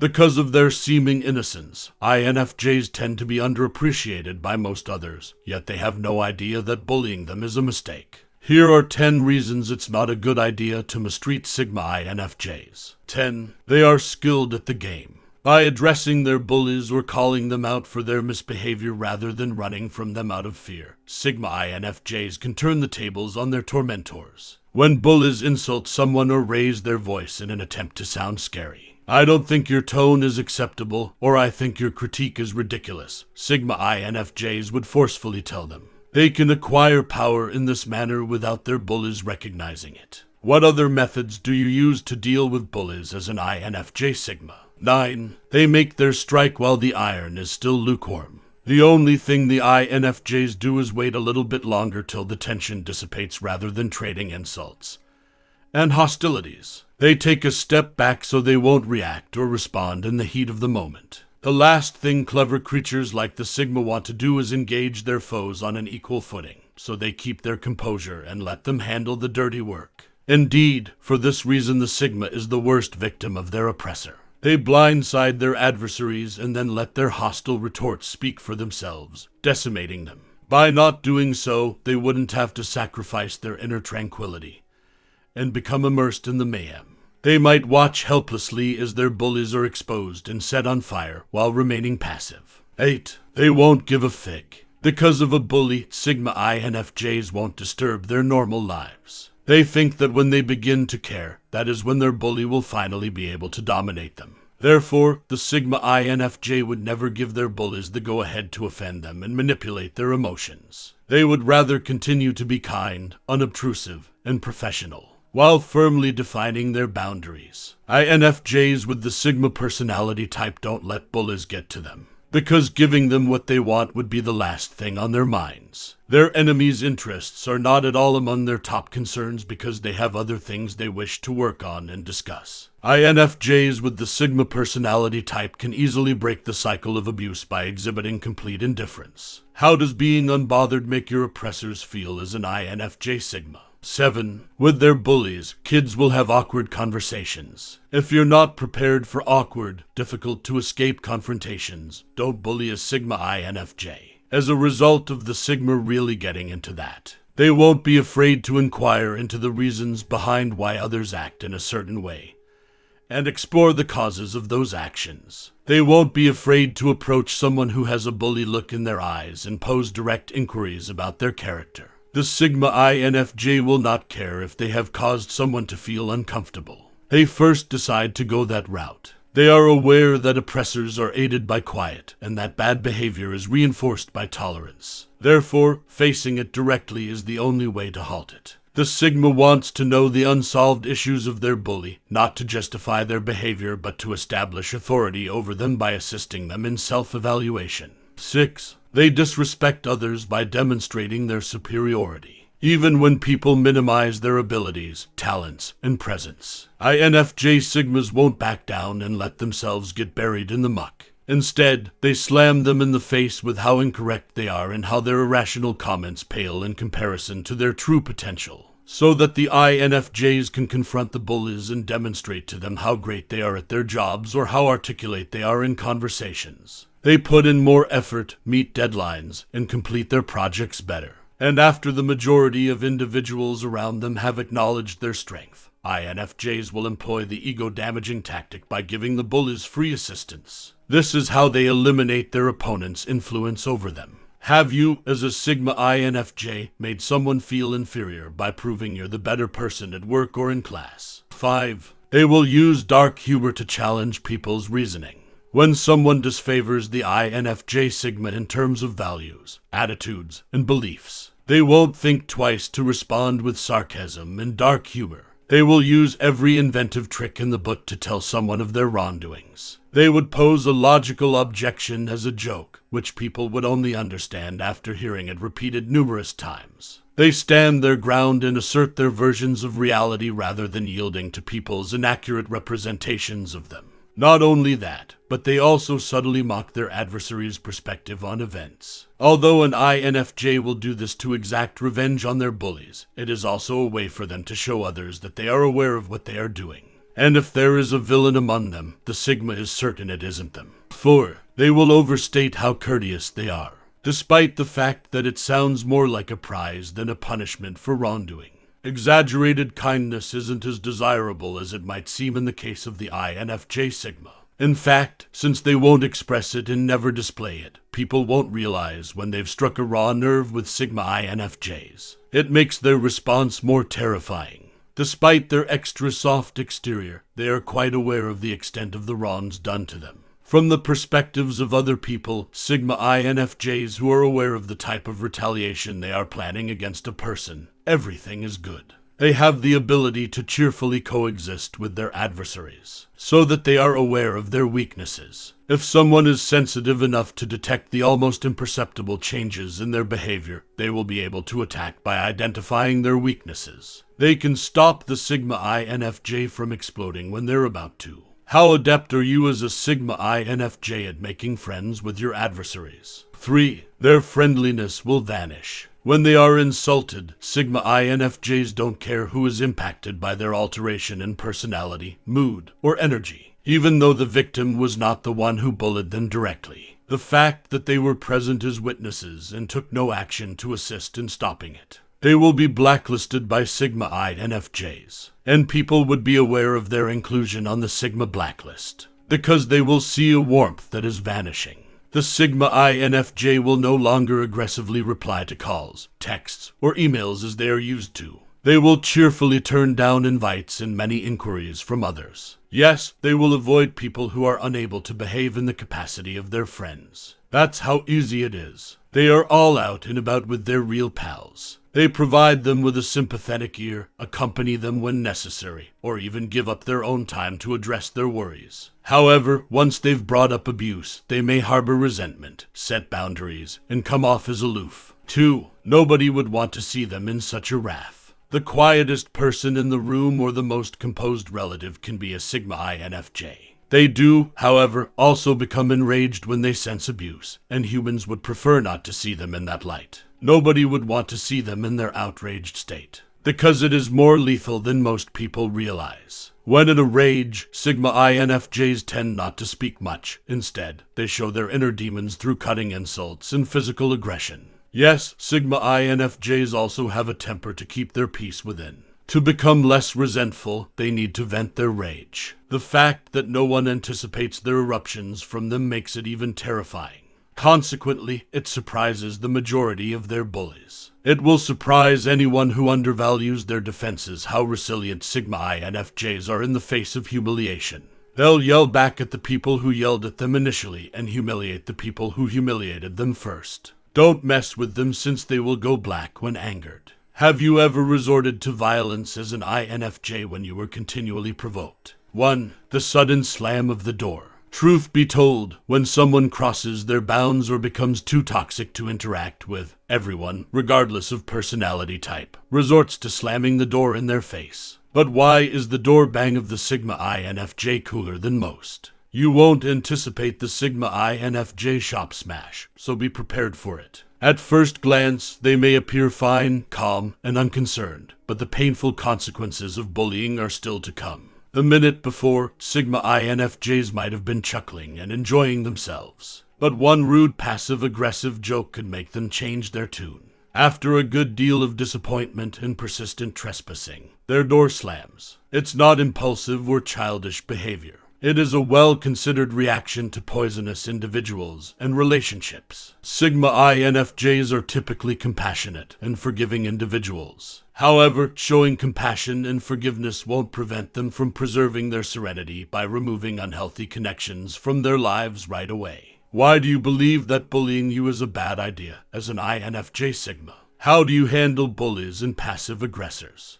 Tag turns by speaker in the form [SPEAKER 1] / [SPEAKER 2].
[SPEAKER 1] Because of their seeming innocence, INFJs tend to be underappreciated by most others, yet they have no idea that bullying them is a mistake. Here are 10 reasons it's not a good idea to mistreat Sigma INFJs. 10. They are skilled at the game. By addressing their bullies or calling them out for their misbehavior rather than running from them out of fear, Sigma INFJs can turn the tables on their tormentors. When bullies insult someone or raise their voice in an attempt to sound scary, "I don't think your tone is acceptable," or "I think your critique is ridiculous," Sigma INFJs would forcefully tell them. They can acquire power in this manner without their bullies recognizing it. What other methods do you use to deal with bullies as an INFJ Sigma? 9. They make their strike while the iron is still lukewarm. The only thing the INFJs do is wait a little bit longer till the tension dissipates rather than trading insults and hostilities. They take a step back so they won't react or respond in the heat of the moment. The last thing clever creatures like the Sigma want to do is engage their foes on an equal footing, so they keep their composure and let them handle the dirty work. Indeed, for this reason the Sigma is the worst victim of their oppressor. They blindside their adversaries and then let their hostile retorts speak for themselves, decimating them. By not doing so, they wouldn't have to sacrifice their inner tranquility and become immersed in the mayhem. They might watch helplessly as their bullies are exposed and set on fire while remaining passive. 8. They won't give a fig. Because of a bully, Sigma INFJs won't disturb their normal lives. They think that when they begin to care, that is when their bully will finally be able to dominate them. Therefore, the Sigma INFJ would never give their bullies the go-ahead to offend them and manipulate their emotions. They would rather continue to be kind, unobtrusive, and professional, while firmly defining their boundaries. INFJs with the Sigma personality type don't let bullies get to them, because giving them what they want would be the last thing on their minds. Their enemies' interests are not at all among their top concerns because they have other things they wish to work on and discuss. INFJs with the Sigma personality type can easily break the cycle of abuse by exhibiting complete indifference. How does being unbothered make your oppressors feel as an INFJ Sigma? 7. With their bullies, kids will have awkward conversations. If you're not prepared for awkward, difficult to escape confrontations, don't bully a Sigma INFJ. As a result of the Sigma really getting into that, they won't be afraid to inquire into the reasons behind why others act in a certain way and explore the causes of those actions. They won't be afraid to approach someone who has a bully look in their eyes and pose direct inquiries about their character. The Sigma INFJ will not care if they have caused someone to feel uncomfortable. They first decide to go that route. They are aware that oppressors are aided by quiet and that bad behavior is reinforced by tolerance. Therefore, facing it directly is the only way to halt it. The Sigma wants to know the unsolved issues of their bully, not to justify their behavior but to establish authority over them by assisting them in self-evaluation. 6. They disrespect others by demonstrating their superiority, even when people minimize their abilities, talents, and presence. INFJ Sigmas won't back down and let themselves get buried in the muck. Instead, they slam them in the face with how incorrect they are and how their irrational comments pale in comparison to their true potential, so that the INFJs can confront the bullies and demonstrate to them how great they are at their jobs or how articulate they are in conversations. They put in more effort, meet deadlines, and complete their projects better. And after the majority of individuals around them have acknowledged their strength, INFJs will employ the ego-damaging tactic by giving the bullies free assistance. This is how they eliminate their opponent's influence over them. Have you, as a Sigma INFJ, made someone feel inferior by proving you're the better person at work or in class? 5. They will use dark humor to challenge people's reasoning. When someone disfavors the INFJ Sigma in terms of values, attitudes, and beliefs, they won't think twice to respond with sarcasm and dark humor. They will use every inventive trick in the book to tell someone of their wrongdoings. They would pose a logical objection as a joke, which people would only understand after hearing it repeated numerous times. They stand their ground and assert their versions of reality rather than yielding to people's inaccurate representations of them. Not only that, but they also subtly mock their adversary's perspective on events. Although an INFJ will do this to exact revenge on their bullies, it is also a way for them to show others that they are aware of what they are doing. And if there is a villain among them, the Sigma is certain it isn't them. 4. They will overstate how courteous they are, despite the fact that it sounds more like a prize than a punishment for wrongdoing. Exaggerated kindness isn't as desirable as it might seem in the case of the INFJ Sigma. In fact, since they won't express it and never display it, people won't realize when they've struck a raw nerve with Sigma INFJs. It makes their response more terrifying. Despite their extra soft exterior, they are quite aware of the extent of the wrongs done to them. From the perspectives of other people, Sigma INFJs who are aware of the type of retaliation they are planning against a person, everything is good. They have the ability to cheerfully coexist with their adversaries, so that they are aware of their weaknesses. If someone is sensitive enough to detect the almost imperceptible changes in their behavior, they will be able to attack by identifying their weaknesses. They can stop the Sigma INFJ from exploding when they're about to. How adept are you as a Sigma INFJ at making friends with your adversaries? 3. Their friendliness will vanish. When they are insulted, Sigma INFJs don't care who is impacted by their alteration in personality, mood, or energy, even though the victim was not the one who bullied them directly. The fact that they were present as witnesses and took no action to assist in stopping it. They will be blacklisted by Sigma INFJs, and people would be aware of their inclusion on the Sigma blacklist, because they will see a warmth that is vanishing. The Sigma INFJ will no longer aggressively reply to calls, texts, or emails as they are used to. They will cheerfully turn down invites and many inquiries from others. Yes, they will avoid people who are unable to behave in the capacity of their friends. That's how easy it is. They are all out and about with their real pals. They provide them with a sympathetic ear, accompany them when necessary, or even give up their own time to address their worries. However, once they've brought up abuse, they may harbor resentment, set boundaries, and come off as aloof. 2. Nobody would want to see them in such a wrath. The quietest person in the room or the most composed relative can be a Sigma INFJ. They do, however, also become enraged when they sense abuse, and humans would prefer not to see them in that light. Nobody would want to see them in their outraged state, because it is more lethal than most people realize. When in a rage, Sigma INFJs tend not to speak much. Instead, they show their inner demons through cutting insults and physical aggression. Yes, Sigma INFJs also have a temper to keep their peace within. To become less resentful, they need to vent their rage. The fact that no one anticipates their eruptions from them makes it even terrifying. Consequently, it surprises the majority of their bullies. It will surprise anyone who undervalues their defenses how resilient Sigma INFJs are in the face of humiliation. They'll yell back at the people who yelled at them initially and humiliate the people who humiliated them first. Don't mess with them since they will go black when angered. Have you ever resorted to violence as an INFJ when you were continually provoked? 1. The sudden slam of the door. Truth be told, when someone crosses their bounds or becomes too toxic to interact with, everyone, regardless of personality type, resorts to slamming the door in their face. But why is the door bang of the Sigma INFJ cooler than most? You won't anticipate the Sigma INFJ shop smash, so be prepared for it. At first glance, they may appear fine, calm, and unconcerned, but the painful consequences of bullying are still to come. The minute before, Sigma INFJs might have been chuckling and enjoying themselves, but one rude passive-aggressive joke could make them change their tune. After a good deal of disappointment and persistent trespassing, their door slams. It's not impulsive or childish behavior. It is a well-considered reaction to poisonous individuals and relationships. Sigma INFJs are typically compassionate and forgiving individuals. However, showing compassion and forgiveness won't prevent them from preserving their serenity by removing unhealthy connections from their lives right away. Why do you believe that bullying you is a bad idea as an INFJ Sigma? How do you handle bullies and passive aggressors?